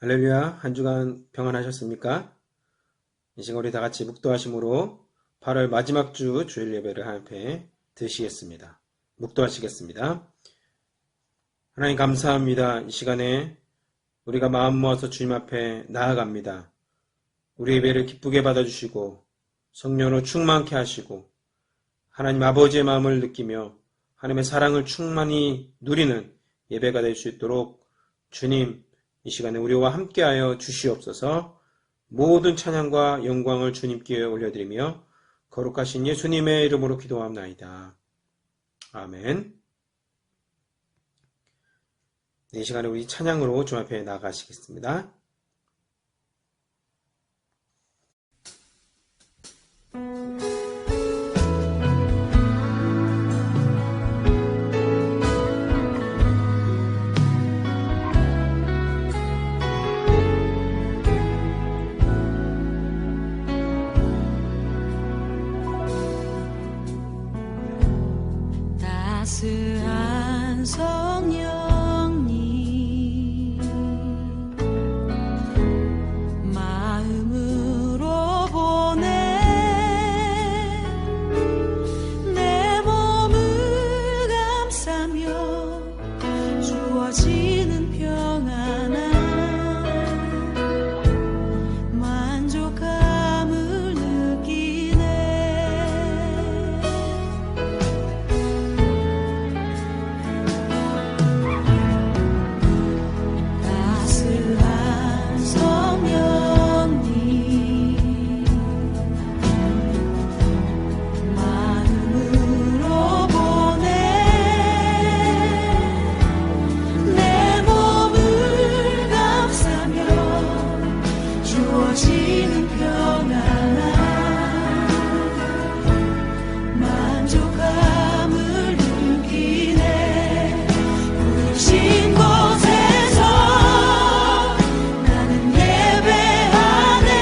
할렐루야, 한 주간 평안하셨습니까? 이 시간 우리 다 같이 묵도하심으로 8월 마지막 주 주일 예배를 함께 드시겠습니다. 묵도하시겠습니다. 하나님 감사합니다. 이 시간에 우리가 마음 모아서 주님 앞에 나아갑니다. 우리 예배를 기쁘게 받아주시고 성령으로 충만케 하시고 하나님 아버지의 마음을 느끼며 하나님의 사랑을 충만히 누리는 예배가 될 수 있도록 주님 이 시간에 우리와 함께하여 주시옵소서. 모든 찬양과 영광을 주님께 올려드리며 거룩하신 예수님의 이름으로 기도합나이다. 아멘. 이 시간에 우리 찬양으로 주 앞에 나가시겠습니다. 따스한 성령님 마음으로 보내 내 몸을 감싸며 주어지는 평안함 만족감을 느끼네. 신 곳에서 나는 예배하네.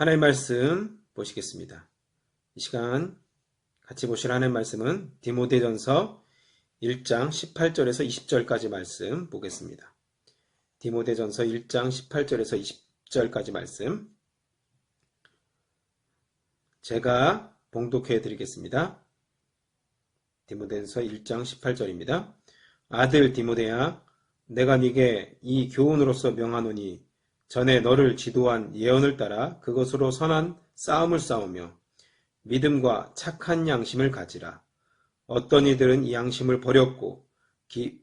하나님의 말씀 보시겠습니다. 이 시간 같이 보실 하나님의 말씀은 디모데전서 1장 18절에서 20절까지 말씀 보겠습니다. 디모데전서 1장 18절에서 20절까지 말씀 제가 봉독해 드리겠습니다. 디모데전서 1장 18절입니다. 아들 디모데야, 내가 네게 이 교훈으로서 명하노니 전에 너를 지도한 예언을 따라 그것으로 선한 싸움을 싸우며 믿음과 착한 양심을 가지라. 어떤 이들은 이 양심을 버렸고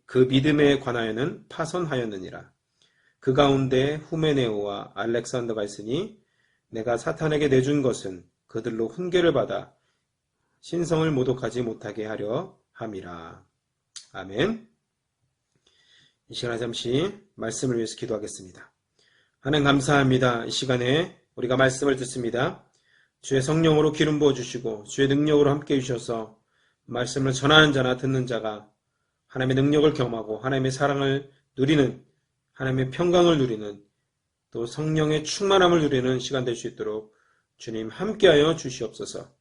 그 믿음에 관하여는 파손하였느니라. 그 가운데 후메네오와 알렉산더가 있으니 내가 사탄에게 내준 것은 그들로 훈계를 받아 신성을 모독하지 못하게 하려 함이라. 아멘. 이 시간에 잠시 말씀을 위해서 기도하겠습니다. 하나님 감사합니다. 이 시간에 우리가 말씀을 듣습니다. 주의 성령으로 기름 부어주시고 주의 능력으로 함께해 주셔서 말씀을 전하는 자나 듣는 자가 하나님의 능력을 경험하고 하나님의 사랑을 누리는, 하나님의 평강을 누리는, 또 성령의 충만함을 누리는 시간 될 수 있도록 주님 함께하여 주시옵소서.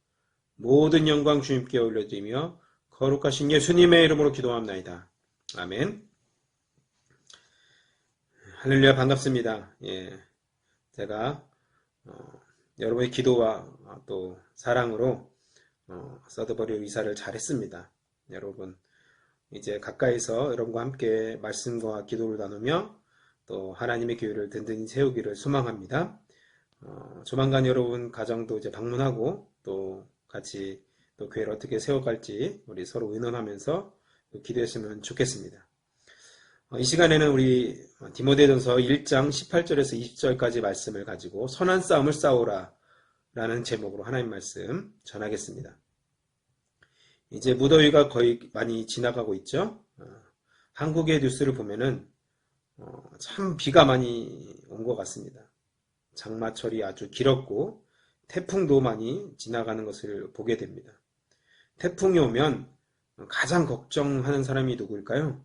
모든 영광 주님께 올려드리며 거룩하신 예수님의 이름으로 기도합나이다. 아멘. 할렐루야, 반갑습니다. 제가 여러분의 기도와 또 사랑으로 서드버리 의사를 잘했습니다. 여러분 이제 가까이서 여러분과 함께 말씀과 기도를 나누며 또 하나님의 교회를 든든히 세우기를 소망합니다. 조만간 여러분 가정도 이제 방문하고 또 같이 또 교회를 어떻게 세워갈지 우리 서로 의논하면서 기도했으면 좋겠습니다. 이 시간에는 우리 디모데전서 1장 18절에서 20절까지 말씀을 가지고 선한 싸움을 싸우라 라는 제목으로 하나님 말씀 전하겠습니다. 이제 무더위가 거의 많이 지나가고 있죠. 한국의 뉴스를 보면은 참 비가 많이 온 것 같습니다. 장마철이 아주 길었고 태풍도 많이 지나가는 것을 보게 됩니다. 태풍이 오면 가장 걱정하는 사람이 누구일까요?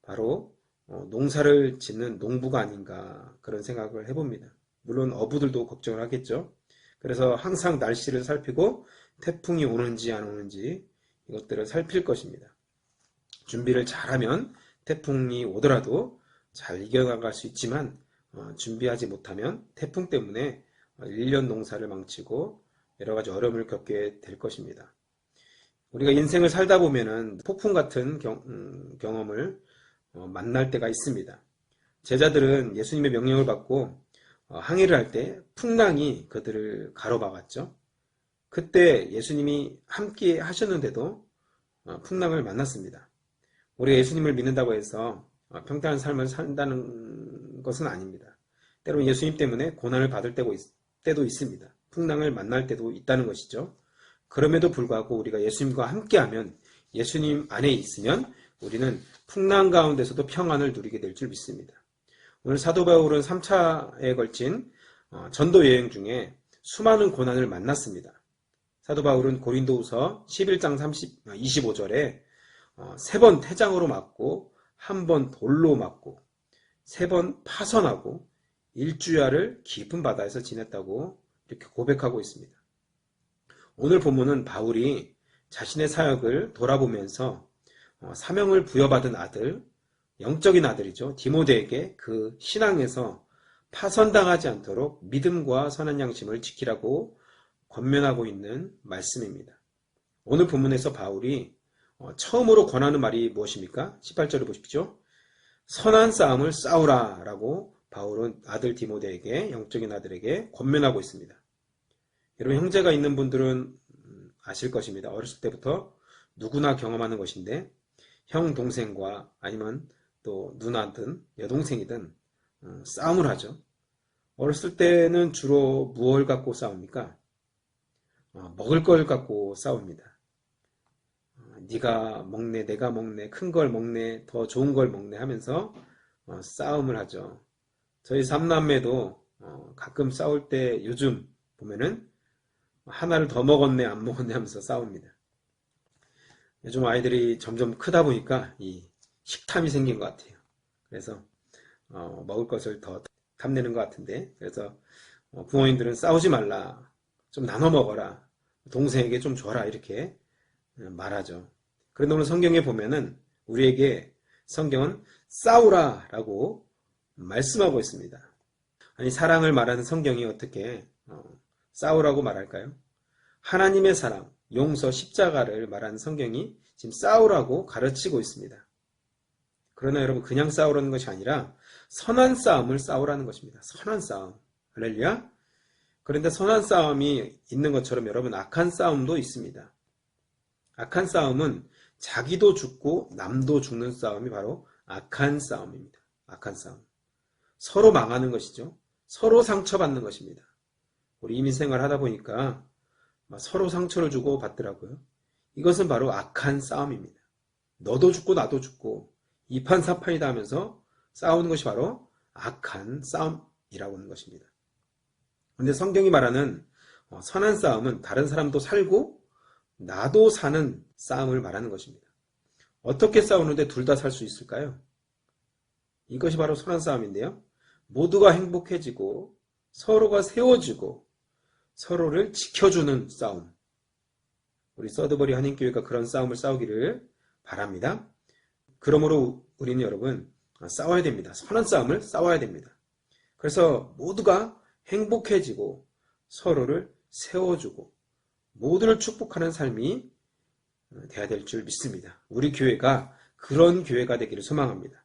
바로 농사를 짓는 농부가 아닌가 그런 생각을 해봅니다. 물론 어부들도 걱정을 하겠죠. 그래서 항상 날씨를 살피고 태풍이 오는지 안 오는지 이것들을 살필 것입니다. 준비를 잘하면 태풍이 오더라도 잘 이겨나갈 수 있지만 준비하지 못하면 태풍 때문에 1년 농사를 망치고 여러 가지 어려움을 겪게 될 것입니다. 우리가 인생을 살다 보면은 폭풍 같은 경험을 만날 때가 있습니다. 제자들은 예수님의 명령을 받고 항해를 할 때 풍랑이 그들을 가로막았죠. 그때 예수님이 함께 하셨는데도 풍랑을 만났습니다. 우리가 예수님을 믿는다고 해서 평탄한 삶을 산다는 것은 아닙니다. 때로는 예수님 때문에 고난을 받을 때도 있습니다. 풍랑을 만날 때도 있다는 것이죠. 그럼에도 불구하고 우리가 예수님과 함께하면, 예수님 안에 있으면 우리는 풍랑 가운데서도 평안을 누리게 될 줄 믿습니다. 오늘 사도 바울은 3차에 걸친 전도 여행 중에 수많은 고난을 만났습니다. 사도 바울은 고린도후서 11장 25절에 3번 태장으로 맞고 1번 돌로 맞고 3번 파선하고 1주야를 깊은 바다에서 지냈다고 이렇게 고백하고 있습니다. 오늘 본문은 바울이 자신의 사역을 돌아보면서 사명을 부여받은 아들, 영적인 아들이죠. 디모데에게 그 신앙에서 파선당하지 않도록 믿음과 선한 양심을 지키라고 권면하고 있는 말씀입니다. 오늘 본문에서 바울이 처음으로 권하는 말이 무엇입니까? 18절을 보십시오. 선한 싸움을 싸우라 라고 바울은 아들 디모데에게, 영적인 아들에게 권면하고 있습니다. 여러분, 형제가 있는 분들은 아실 것입니다. 어렸을 때부터 누구나 경험하는 것인데, 형, 동생과 아니면 또 누나든 여동생이든 싸움을 하죠. 어렸을 때는 주로 무엇을 갖고 싸웁니까? 먹을 걸 갖고 싸웁니다. 네가 먹네, 내가 먹네, 큰 걸 먹네, 더 좋은 걸 먹네 하면서 싸움을 하죠. 저희 삼남매도 가끔 싸울 때 요즘 보면은 하나를 더 먹었네, 안 먹었네 하면서 싸웁니다. 요즘 아이들이 점점 크다 보니까 이 식탐이 생긴 것 같아요. 그래서 먹을 것을 더 탐내는 것 같은데, 그래서 부모님들은 싸우지 말라, 좀 나눠 먹어라, 동생에게 좀 줘라 이렇게 말하죠. 그런데 오늘 성경에 보면은 우리에게 성경은 싸우라 라고 말씀하고 있습니다. 아니, 사랑을 말하는 성경이 어떻게 싸우라고 말할까요? 하나님의 사랑, 용서, 십자가를 말하는 성경이 지금 싸우라고 가르치고 있습니다. 그러나 여러분, 그냥 싸우라는 것이 아니라 선한 싸움을 싸우라는 것입니다. 선한 싸움. 할렐루야. 그런데 선한 싸움이 있는 것처럼 여러분, 악한 싸움도 있습니다. 악한 싸움은 자기도 죽고 남도 죽는 싸움이 바로 악한 싸움입니다. 악한 싸움. 서로 망하는 것이죠. 서로 상처받는 것입니다. 우리 이민생활 하다 보니까 서로 상처를 주고 받더라고요. 이것은 바로 악한 싸움입니다. 너도 죽고 나도 죽고 이판사판이다 하면서 싸우는 것이 바로 악한 싸움이라고 하는 것입니다. 그런데 성경이 말하는 선한 싸움은 다른 사람도 살고 나도 사는 싸움을 말하는 것입니다. 어떻게 싸우는데 둘 다 살 수 있을까요? 이것이 바로 선한 싸움인데요. 모두가 행복해지고 서로가 세워지고 서로를 지켜주는 싸움. 우리 서드버리 한인교회가 그런 싸움을 싸우기를 바랍니다. 그러므로 우리는 여러분 싸워야 됩니다. 선한 싸움을 싸워야 됩니다. 그래서 모두가 행복해지고 서로를 세워주고 모두를 축복하는 삶이 돼야 될 줄 믿습니다. 우리 교회가 그런 교회가 되기를 소망합니다.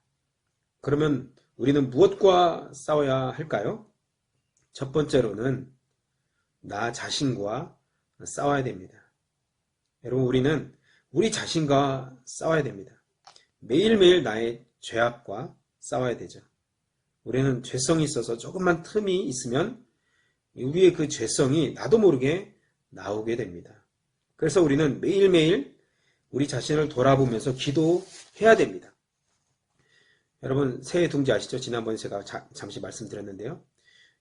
그러면 우리는 무엇과 싸워야 할까요? 첫 번째로는 나 자신과 싸워야 됩니다. 여러분, 우리는 우리 자신과 싸워야 됩니다. 매일매일 나의 죄악과 싸워야 되죠. 우리는 죄성이 있어서 조금만 틈이 있으면 우리의 그 죄성이 나도 모르게 나오게 됩니다. 그래서 우리는 매일매일 우리 자신을 돌아보면서 기도해야 됩니다. 여러분, 새 둥지 아시죠? 지난번에 제가 잠시 말씀드렸는데요.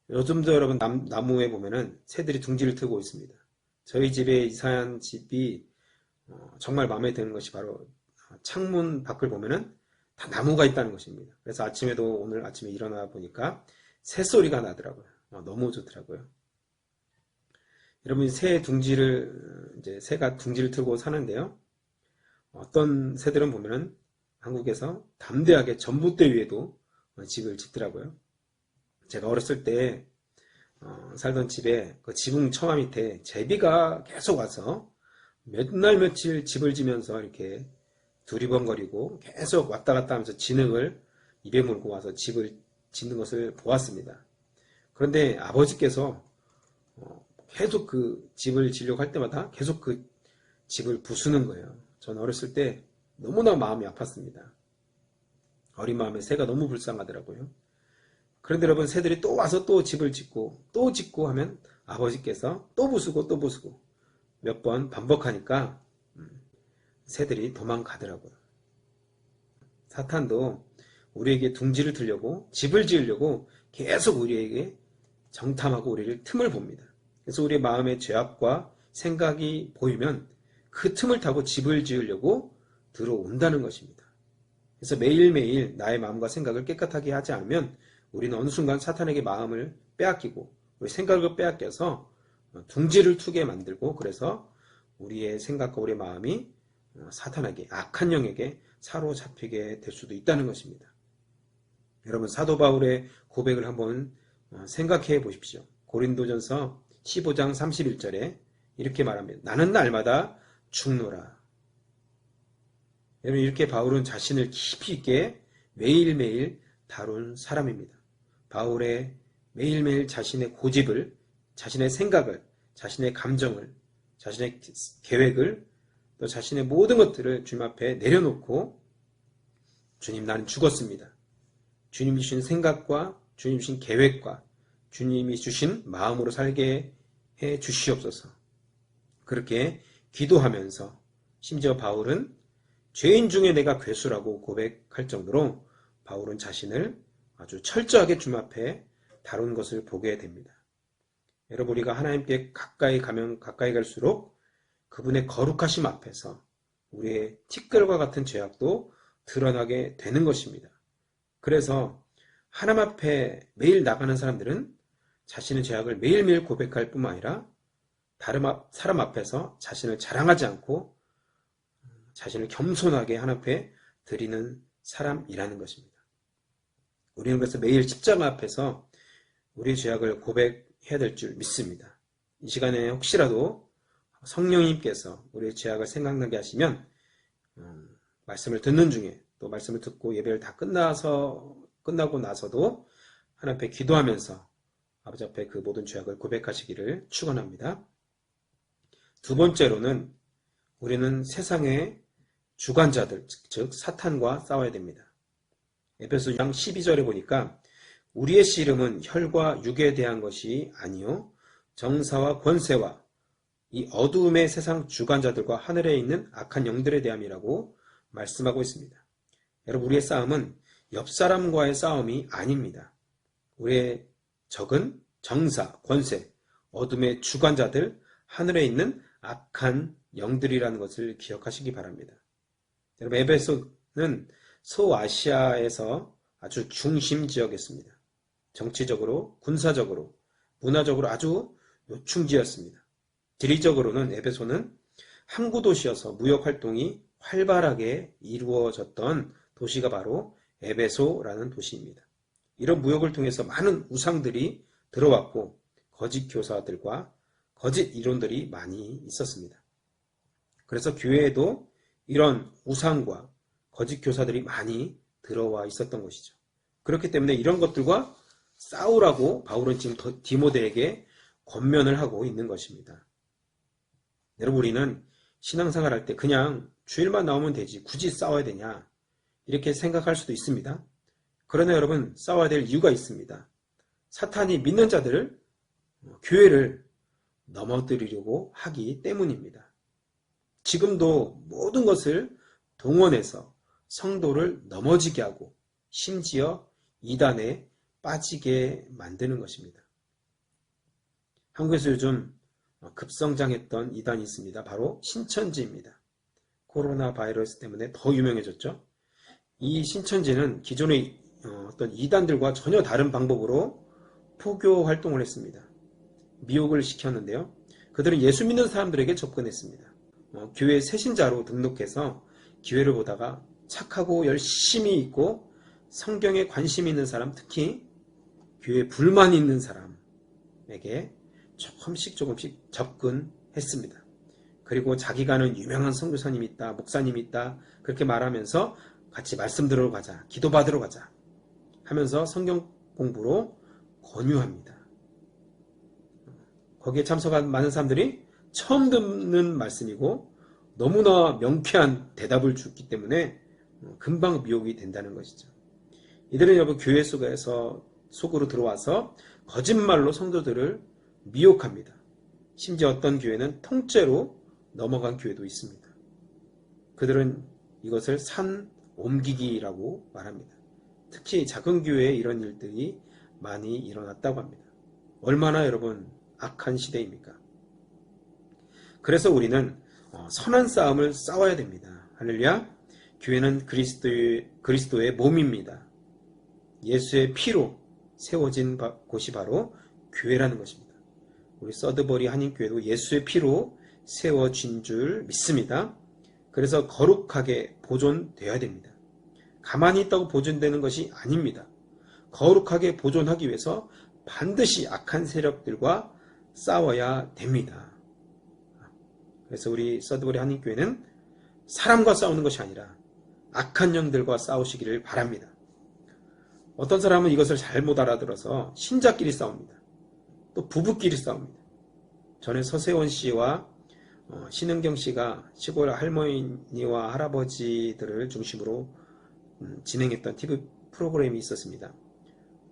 요즘도 여러분 나무에 보면은 새들이 둥지를 트고 있습니다. 저희 집에 이사한 집이 정말 마음에 드는 것이 바로 창문 밖을 보면은 다 나무가 있다는 것입니다. 그래서 아침에도 오늘 아침에 일어나 보니까 새소리가 나더라고요. 너무 좋더라고요. 여러분 새가 둥지를 틀고 사는데요. 어떤 새들은 보면은 한국에서 담대하게 전봇대 위에도 집을 짓더라고요. 제가 어렸을 때 살던 집에 그 지붕 처마 밑에 제비가 계속 와서 몇 날 며칠 집을 지면서 이렇게 두리번거리고 계속 왔다 갔다 하면서 진흙을 입에 물고 와서 집을 짓는 것을 보았습니다. 그런데 아버지께서 계속 그 집을 지려고 할 때마다 계속 그 집을 부수는 거예요. 저는 어렸을 때 너무나 마음이 아팠습니다. 어린 마음에 새가 너무 불쌍하더라고요. 그런데 여러분 새들이 또 와서 또 집을 짓고 또 짓고 하면 아버지께서 또 부수고 또 부수고 몇 번 반복하니까 새들이 도망가더라고요. 사탄도 우리에게 둥지를 틀려고 집을 지으려고 계속 우리에게 정탐하고 우리를 틈을 봅니다. 그래서 우리의 마음의 죄악과 생각이 보이면 그 틈을 타고 집을 지으려고 들어온다는 것입니다. 그래서 매일매일 나의 마음과 생각을 깨끗하게 하지 않으면 우리는 어느 순간 사탄에게 마음을 빼앗기고 우리 생각을 빼앗겨서 둥지를 트게 만들고 그래서 우리의 생각과 우리의 마음이 사탄에게 악한 영에게 사로잡히게 될 수도 있다는 것입니다. 여러분 사도 바울의 고백을 한번 생각해 보십시오. 고린도전서 15장 31절에 이렇게 말합니다. 나는 날마다 죽노라. 여러분 이렇게 바울은 자신을 깊이 있게 매일매일 다룬 사람입니다. 바울의 매일매일 자신의 고집을, 자신의 생각을, 자신의 감정을, 자신의 계획을 또 자신의 모든 것들을 주님 앞에 내려놓고 주님 나는 죽었습니다. 주님이 주신 생각과 주님이 주신 계획과 주님이 주신 마음으로 살게 해 주시옵소서. 그렇게 기도하면서 심지어 바울은 죄인 중에 내가 괴수라고 고백할 정도로 바울은 자신을 아주 철저하게 주님 앞에 다룬 것을 보게 됩니다. 여러분 우리가 하나님께 가까이 가면 가까이 갈수록 그분의 거룩하심 앞에서 우리의 티끌과 같은 죄악도 드러나게 되는 것입니다. 그래서 하나님 앞에 매일 나가는 사람들은 자신의 죄악을 매일매일 고백할 뿐만 아니라 다른 사람 앞에서 자신을 자랑하지 않고 자신을 겸손하게 하나님 앞에 드리는 사람이라는 것입니다. 우리는 그래서 매일 십자가 앞에서 우리의 죄악을 고백해야 될 줄 믿습니다. 이 시간에 혹시라도 성령님께서 우리의 죄악을 생각나게 하시면 말씀을 듣는 중에 또 말씀을 듣고 예배를 다 끝나고 나서도 하나님 앞에 기도하면서 아버지 앞에 그 모든 죄악을 고백하시기를 축원합니다. 두 번째로는 우리는 세상의 주관자들, 즉 사탄과 싸워야 됩니다. 에베소 6장 12절에 보니까 우리의 씨름은 혈과 육에 대한 것이 아니요 정사와 권세와 이 어두움의 세상 주관자들과 하늘에 있는 악한 영들에 대함이라고 말씀하고 있습니다. 여러분 우리의 싸움은 옆 사람과의 싸움이 아닙니다. 우리의 적은 정사, 권세, 어둠의 주관자들, 하늘에 있는 악한 영들이라는 것을 기억하시기 바랍니다. 여러분 에베소는 소아시아에서 아주 중심 지역이었습니다. 정치적으로, 군사적으로, 문화적으로 아주 요충지였습니다. 지리적으로는 에베소는 항구 도시여서 무역 활동이 활발하게 이루어졌던 도시가 바로 에베소라는 도시입니다. 이런 무역을 통해서 많은 우상들이 들어왔고 거짓 교사들과 거짓 이론들이 많이 있었습니다. 그래서 교회에도 이런 우상과 거짓 교사들이 많이 들어와 있었던 것이죠. 그렇기 때문에 이런 것들과 싸우라고 바울은 지금 디모데에게 권면을 하고 있는 것입니다. 여러분 우리는 신앙생활 할 때 그냥 주일만 나오면 되지 굳이 싸워야 되냐 이렇게 생각할 수도 있습니다. 그러나 여러분 싸워야 될 이유가 있습니다. 사탄이 믿는 자들을 교회를 넘어뜨리려고 하기 때문입니다. 지금도 모든 것을 동원해서 성도를 넘어지게 하고 심지어 이단에 빠지게 만드는 것입니다. 한국에서 요즘 급성장했던 이단이 있습니다. 바로 신천지입니다. 코로나 바이러스 때문에 더 유명해졌죠. 이 신천지는 기존의 어떤 이단들과 전혀 다른 방법으로 포교 활동을 했습니다. 미혹을 시켰는데요. 그들은 예수 믿는 사람들에게 접근했습니다. 교회 새신자로 등록해서 기회를 보다가 착하고 열심히 있고 성경에 관심 있는 사람, 특히 교회에 불만이 있는 사람에게 조금씩 접근했습니다. 그리고 자기가 아는 유명한 선교사님이 있다, 목사님이 있다 그렇게 말하면서 같이 말씀 들으러 가자, 기도받으러 가자 하면서 성경 공부로 권유합니다. 거기에 참석한 많은 사람들이 처음 듣는 말씀이고 너무나 명쾌한 대답을 주기 때문에 금방 미혹이 된다는 것이죠. 이들은 여러분 교회 속으로 들어와서 거짓말로 성도들을 미혹합니다. 심지어 어떤 교회는 통째로 넘어간 교회도 있습니다. 그들은 이것을 산 옮기기라고 말합니다. 특히 작은 교회에 이런 일들이 많이 일어났다고 합니다. 얼마나 여러분 악한 시대입니까? 그래서 우리는 선한 싸움을 싸워야 됩니다. 할렐루야. 교회는 그리스도의 몸입니다. 예수의 피로 세워진 곳이 바로 교회라는 것입니다. 우리 서드버리 한인교회도 예수의 피로 세워진 줄 믿습니다. 그래서 거룩하게 보존되어야 됩니다. 가만히 있다고 보존되는 것이 아닙니다. 거룩하게 보존하기 위해서 반드시 악한 세력들과 싸워야 됩니다. 그래서 우리 서드버리 한인교회는 사람과 싸우는 것이 아니라 악한 영들과 싸우시기를 바랍니다. 어떤 사람은 이것을 잘못 알아들어서 신자끼리 싸웁니다. 또 부부끼리 싸웁니다. 전에 서세원 씨와 신은경 씨가 시골 할머니와 할아버지들을 중심으로 진행했던 TV 프로그램이 있었습니다.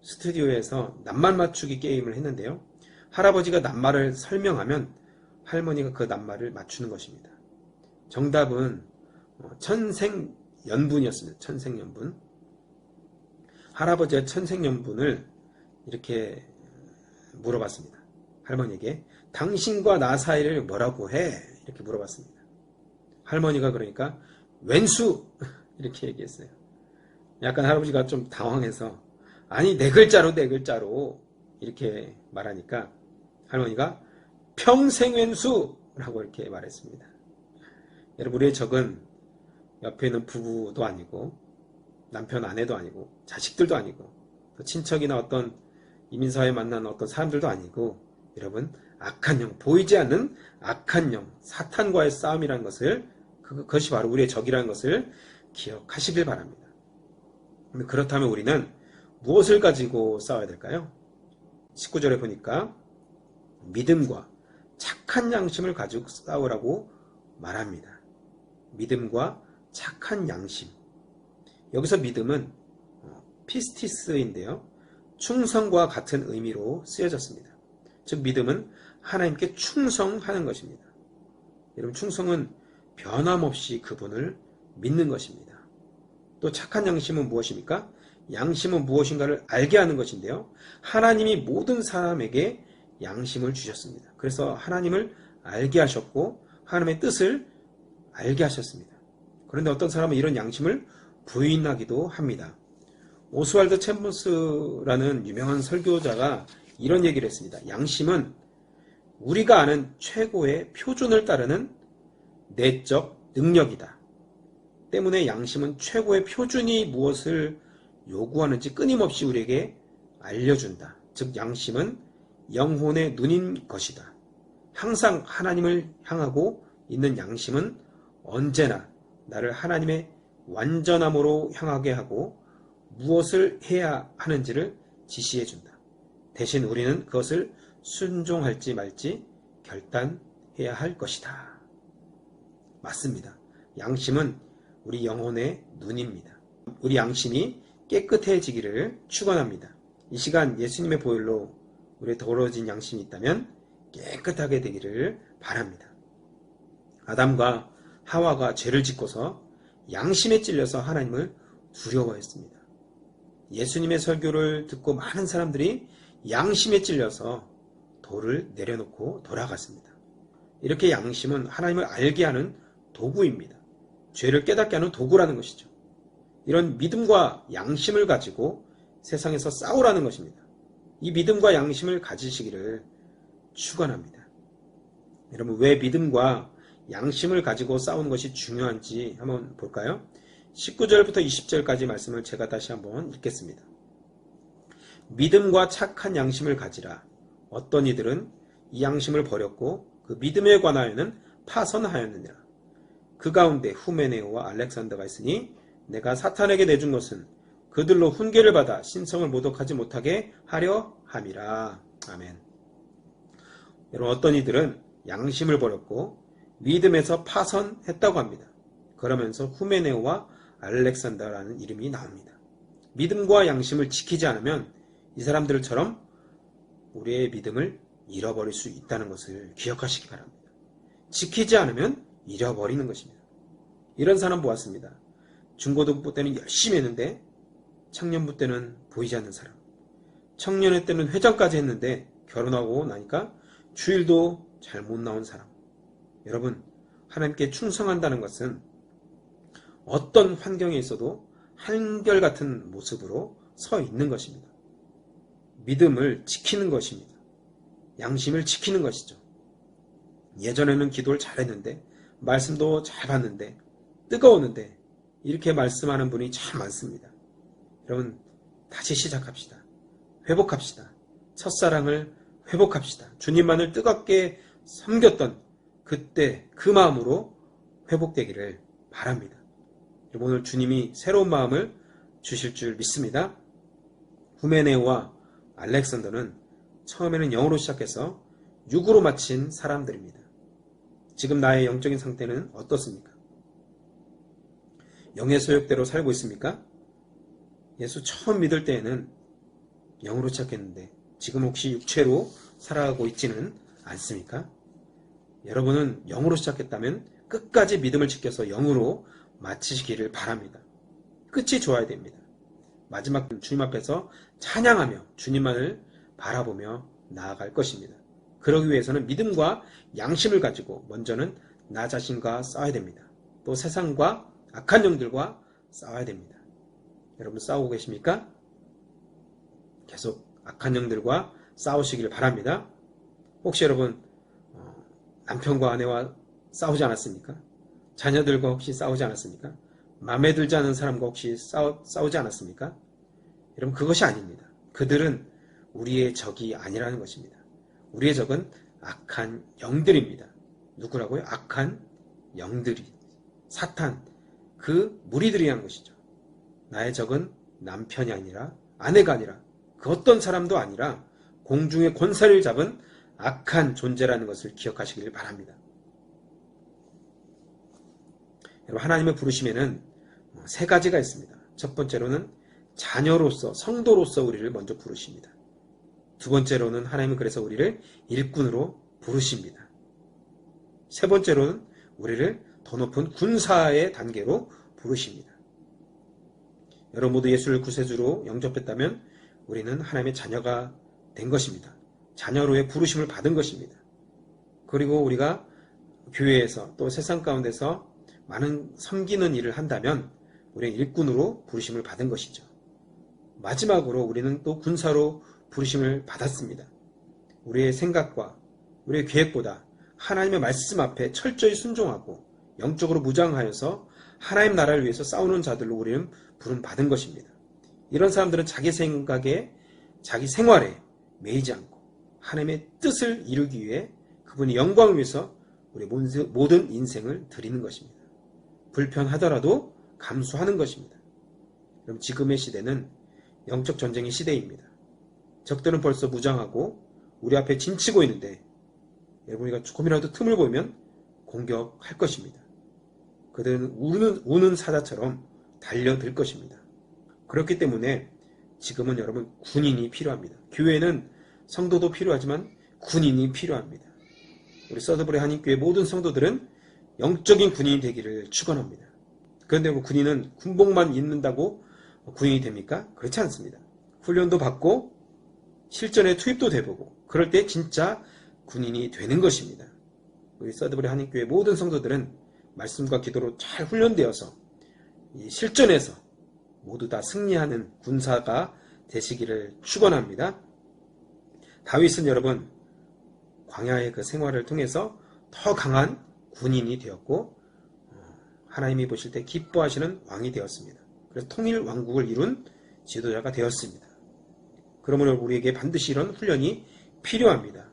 스튜디오에서 낱말 맞추기 게임을 했는데요. 할아버지가 낱말을 설명하면 할머니가 그 낱말을 맞추는 것입니다. 정답은 천생연분이었습니다. 천생연분. 할아버지의 천생연분을 이렇게 물어봤습니다. 할머니에게 당신과 나 사이를 뭐라고 해? 이렇게 물어봤습니다. 할머니가 그러니까 왼수 이렇게 얘기했어요. 약간 할아버지가 좀 당황해서 아니 네 글자로 이렇게 말하니까 할머니가 평생왼수라고 이렇게 말했습니다. 여러분 우리의 적은 옆에 있는 부부도 아니고 남편 아내도 아니고 자식들도 아니고 또 친척이나 어떤 이민사회에 만난 어떤 사람들도 아니고 여러분 악한 영, 보이지 않는 악한 영, 사탄과의 싸움이라는 것을 그것이 바로 우리의 적이라는 것을 기억하시길 바랍니다. 그렇다면 우리는 무엇을 가지고 싸워야 될까요? 19절에 보니까 믿음과 착한 양심을 가지고 싸우라고 말합니다. 믿음과 착한 양심. 여기서 믿음은 피스티스인데요. 충성과 같은 의미로 쓰여졌습니다. 즉 믿음은 하나님께 충성하는 것입니다. 여러분 충성은 변함없이 그분을 믿는 것입니다. 또 착한 양심은 무엇입니까? 양심은 무엇인가를 알게 하는 것인데요. 하나님이 모든 사람에게 양심을 주셨습니다. 그래서 하나님을 알게 하셨고 하나님의 뜻을 알게 하셨습니다. 그런데 어떤 사람은 이런 양심을 부인하기도 합니다. 오스왈드 챔버스라는 유명한 설교자가 이런 얘기를 했습니다. 양심은 우리가 아는 최고의 표준을 따르는 내적 능력이다. 때문에 양심은 최고의 표준이 무엇을 요구하는지 끊임없이 우리에게 알려준다. 즉 양심은 영혼의 눈인 것이다. 항상 하나님을 향하고 있는 양심은 언제나 나를 하나님의 완전함으로 향하게 하고 무엇을 해야 하는지를 지시해준다. 대신 우리는 그것을 순종할지 말지 결단해야 할 것이다. 맞습니다. 양심은 우리 영혼의 눈입니다. 우리 양심이 깨끗해지기를 축원합니다. 이 시간 예수님의 보혈로 우리의 더러워진 양심이 있다면 깨끗하게 되기를 바랍니다. 아담과 하와가 죄를 짓고서 양심에 찔려서 하나님을 두려워했습니다. 예수님의 설교를 듣고 많은 사람들이 양심에 찔려서 돌을 내려놓고 돌아갔습니다. 이렇게 양심은 하나님을 알게 하는 도구입니다. 죄를 깨닫게 하는 도구라는 것이죠. 이런 믿음과 양심을 가지고 세상에서 싸우라는 것입니다. 이 믿음과 양심을 가지시기를 축원합니다. 여러분, 왜 믿음과 양심을 가지고 싸우는 것이 중요한지 한번 볼까요? 19절부터 20절까지 말씀을 제가 다시 한번 읽겠습니다. 믿음과 착한 양심을 가지라. 어떤 이들은 이 양심을 버렸고 그 믿음에 관하여는 파선하였느니라. 그 가운데 후메네오와 알렉산더가 있으니 내가 사탄에게 내준 것은 그들로 훈계를 받아 신성을 모독하지 못하게 하려 함이라. 아멘. 여러분, 어떤 이들은 양심을 버렸고 믿음에서 파선했다고 합니다. 그러면서 후메네오와 알렉산더라는 이름이 나옵니다. 믿음과 양심을 지키지 않으면 이 사람들처럼 우리의 믿음을 잃어버릴 수 있다는 것을 기억하시기 바랍니다. 지키지 않으면 잃어버리는 것입니다. 이런 사람 보았습니다. 중고등부 때는 열심히 했는데 청년부 때는 보이지 않는 사람, 청년회 때는 회장까지 했는데 결혼하고 나니까 주일도 잘 못 나온 사람. 여러분, 하나님께 충성한다는 것은 어떤 환경에 있어도 한결같은 모습으로 서 있는 것입니다. 믿음을 지키는 것입니다. 양심을 지키는 것이죠. 예전에는 기도를 잘했는데 말씀도 잘 봤는데 뜨거웠는데 이렇게 말씀하는 분이 참 많습니다. 여러분, 다시 시작합시다. 회복합시다. 첫사랑을 회복합시다. 주님만을 뜨겁게 섬겼던 그때 그 마음으로 회복되기를 바랍니다. 여러분, 오늘 주님이 새로운 마음을 주실 줄 믿습니다. 후메네오와 알렉산더는 처음에는 영으로 시작해서 육으로 마친 사람들입니다. 지금 나의 영적인 상태는 어떻습니까? 영의 소욕대로 살고 있습니까? 예수 처음 믿을 때에는 영으로 시작했는데 지금 혹시 육체로 살아가고 있지는 않습니까? 여러분은 영으로 시작했다면 끝까지 믿음을 지켜서 영으로 마치시기를 바랍니다. 끝이 좋아야 됩니다. 마지막 주님 앞에서 찬양하며 주님만을 바라보며 나아갈 것입니다. 그러기 위해서는 믿음과 양심을 가지고 먼저는 나 자신과 싸워야 됩니다. 또 세상과 악한 영들과 싸워야 됩니다. 여러분, 싸우고 계십니까? 계속 악한 영들과 싸우시길 바랍니다. 혹시 여러분 남편과 아내와 싸우지 않았습니까? 자녀들과 혹시 싸우지 않았습니까? 마음에 들지 않은 사람과 혹시 싸우지 않았습니까? 여러분, 그것이 아닙니다. 그들은 우리의 적이 아니라는 것입니다. 우리의 적은 악한 영들입니다. 누구라고요? 악한 영들이, 사탄, 그 무리들이란 것이죠. 나의 적은 남편이 아니라 아내가 아니라 그 어떤 사람도 아니라 공중의 권세를 잡은 악한 존재라는 것을 기억하시길 바랍니다. 여러분, 하나님의 부르심에는 세 가지가 있습니다. 첫 번째로는 자녀로서, 성도로서 우리를 먼저 부르십니다. 두 번째로는 하나님은 그래서 우리를 일꾼으로 부르십니다. 세 번째로는 우리를 더 높은 군사의 단계로 부르십니다. 여러분 모두 예수를 구세주로 영접했다면 우리는 하나님의 자녀가 된 것입니다. 자녀로의 부르심을 받은 것입니다. 그리고 우리가 교회에서 또 세상 가운데서 많은 섬기는 일을 한다면 우리는 일꾼으로 부르심을 받은 것이죠. 마지막으로 우리는 또 군사로 부르심을 받았습니다. 우리의 생각과 우리의 계획보다 하나님의 말씀 앞에 철저히 순종하고 영적으로 무장하여서 하나님 나라를 위해서 싸우는 자들로 우리는 부름받은 것입니다. 이런 사람들은 자기 생각에, 자기 생활에 매이지 않고 하나님의 뜻을 이루기 위해 그분의 영광을 위해서 우리 모든 인생을 드리는 것입니다. 불편하더라도 감수하는 것입니다. 그럼 지금의 시대는 영적 전쟁의 시대입니다. 적들은 벌써 무장하고 우리 앞에 짐치고 있는데 우리가 조금이라도 틈을 보이면 공격할 것입니다. 그들은 우는 사자처럼 달려들 것입니다. 그렇기 때문에 지금은 여러분 군인이 필요합니다. 교회는 성도도 필요하지만 군인이 필요합니다. 우리 서드버리 한인교회 모든 성도들은 영적인 군인이 되기를 축원합니다. 그런데 군인은 군복만 입는다고 군인이 됩니까? 그렇지 않습니다. 훈련도 받고 실전에 투입도 돼보고 그럴 때 진짜 군인이 되는 것입니다. 우리 서드버리 한인교회 모든 성도들은 말씀과 기도로 잘 훈련되어서 이 실전에서 모두 다 승리하는 군사가 되시기를 축원합니다. 다윗은 여러분 광야의 그 생활을 통해서 더 강한 군인이 되었고 하나님이 보실 때 기뻐하시는 왕이 되었습니다. 그래서 통일 왕국을 이룬 지도자가 되었습니다. 그러므로 우리에게 반드시 이런 훈련이 필요합니다.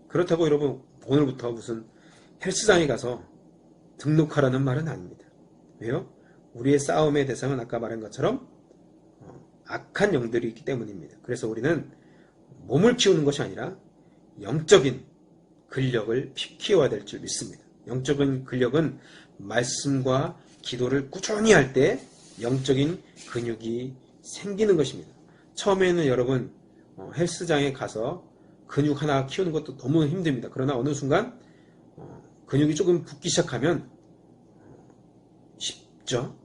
그렇다고 여러분 오늘부터 무슨 헬스장에 가서 등록하라는 말은 아닙니다. 왜요? 우리의 싸움의 대상은 아까 말한 것처럼 악한 영들이 있기 때문입니다. 그래서 우리는 몸을 키우는 것이 아니라 영적인 근력을 키워야 될 줄 믿습니다. 영적인 근력은 말씀과 기도를 꾸준히 할 때 영적인 근육이 생기는 것입니다. 처음에는 여러분 헬스장에 가서 근육 하나 키우는 것도 너무 힘듭니다. 그러나 어느 순간 근육이 조금 붙기 시작하면 쉽죠.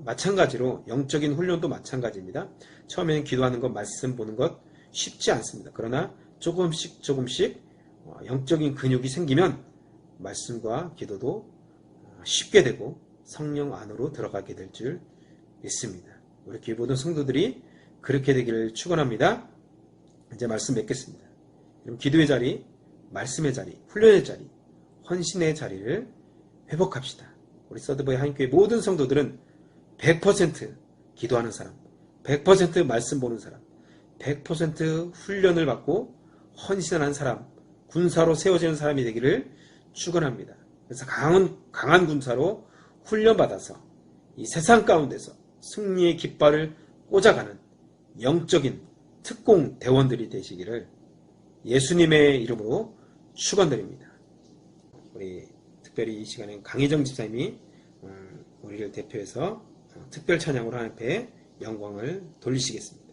마찬가지로 영적인 훈련도 마찬가지입니다. 처음에는 기도하는 것, 말씀 보는 것 쉽지 않습니다. 그러나 조금씩 영적인 근육이 생기면 말씀과 기도도 쉽게 되고 성령 안으로 들어가게 될 줄 믿습니다. 우리 교회 모든 성도들이 그렇게 되기를 축원합니다. 이제 말씀 맺겠습니다. 그럼 기도의 자리, 말씀의 자리, 훈련의 자리, 헌신의 자리를 회복합시다. 우리 서드보이 한인교회 모든 성도들은 100% 기도하는 사람, 100% 말씀 보는 사람, 100% 훈련을 받고 헌신하는 사람, 군사로 세워지는 사람이 되기를 축원합니다. 그래서 강한 군사로 훈련받아서 이 세상 가운데서 승리의 깃발을 꽂아가는 영적인 특공 대원들이 되시기를 예수님의 이름으로 축원드립니다. 우리 특별히 이 시간에 강희정 집사님이 우리를 대표해서 특별 찬양으로 하나님 앞에 영광을 돌리시겠습니다.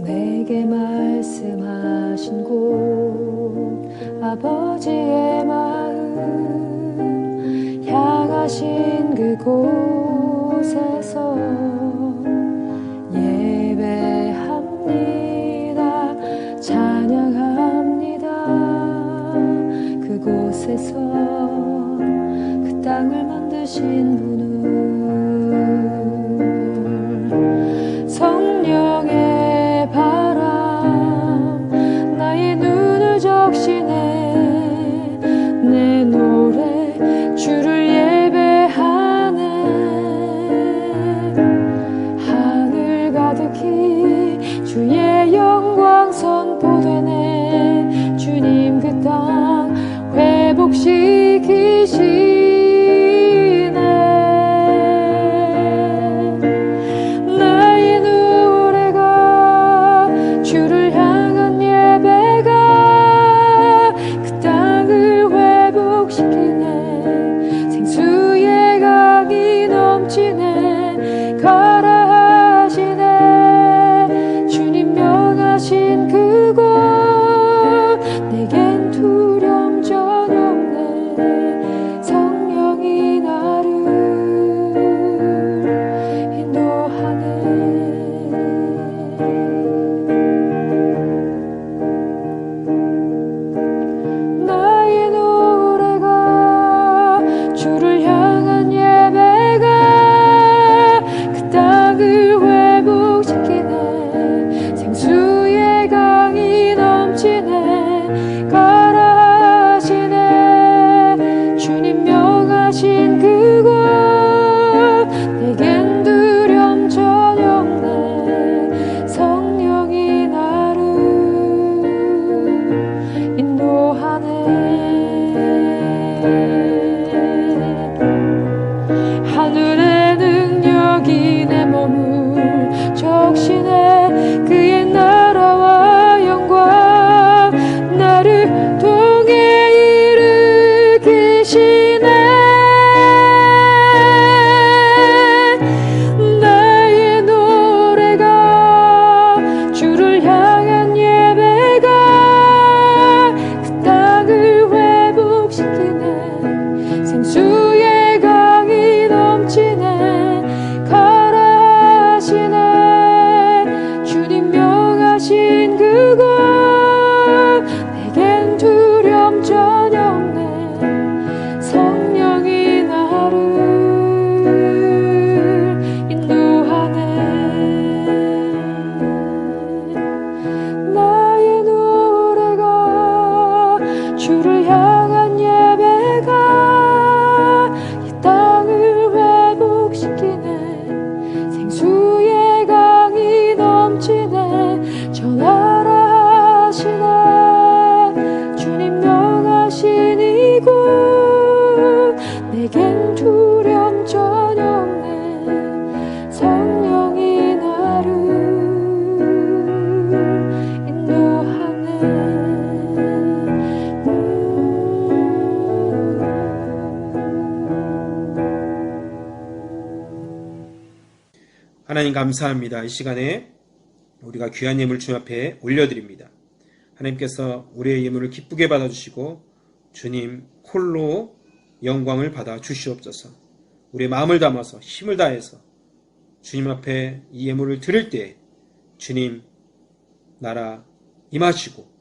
내게 말씀하신 곳 아버지의 마음 향하신 그곳에서 예배합니다. 찬양합니다. 그곳에서 그 땅을 만드신 분은 성령의 바람 나의 눈을 적시네. 내 노래 주를 예배하네. 하늘 가득히 주의 영광 선포되네. 주님 그 땅 회복시키시네. 하나님 감사합니다. 이 시간에 우리가 귀한 예물 주님 앞에 올려드립니다. 하나님께서 우리의 예물을 기쁘게 받아주시고 주님 홀로 영광을 받아 주시옵소서. 우리의 마음을 담아서 힘을 다해서 주님 앞에 이 예물을 드릴 때 주님 나라 임하시고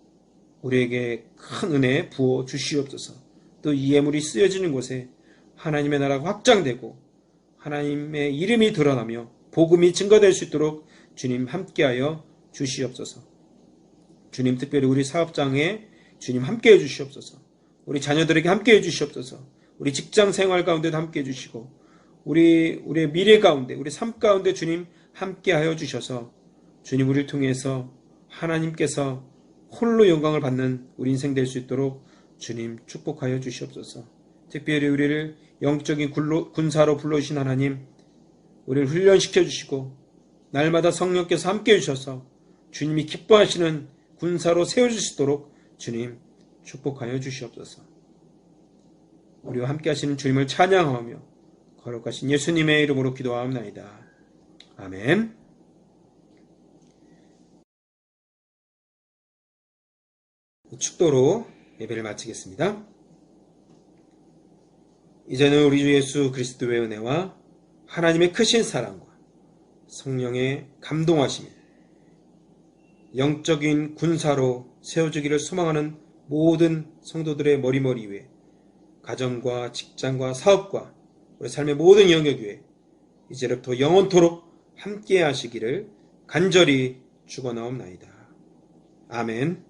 우리에게 큰 은혜 부어 주시옵소서. 또 이 예물이 쓰여지는 곳에 하나님의 나라가 확장되고 하나님의 이름이 드러나며 복음이 증거될 수 있도록 주님 함께하여 주시옵소서. 주님 특별히 우리 사업장에 주님 함께해 주시옵소서. 우리 자녀들에게 함께해 주시옵소서. 우리 직장 생활 가운데도 함께해 주시고 우리의 미래 가운데 우리 삶 가운데 주님 함께하여 주셔서 주님 우리를 통해서 하나님께서 홀로 영광을 받는 우리 인생 될 수 있도록 주님 축복하여 주시옵소서. 특별히 우리를 영적인 군사로 불러주신 하나님 우리를 훈련시켜 주시고 날마다 성령께서 함께해 주셔서 주님이 기뻐하시는 군사로 세워주시도록 주님 축복하여 주시옵소서. 우리와 함께 하시는 주님을 찬양하며 거룩하신 예수님의 이름으로 기도하옵나이다. 아멘. 축도로 예배를 마치겠습니다. 이제는 우리 주 예수 그리스도의 은혜와 하나님의 크신 사랑과 성령의 감동하심이 영적인 군사로 세워주기를 소망하는 모든 성도들의 머리머리 위에 가정과 직장과 사업과 우리 삶의 모든 영역 위에 이제부터 영원토록 함께 하시기를 간절히 축원하옵나이다. 아멘.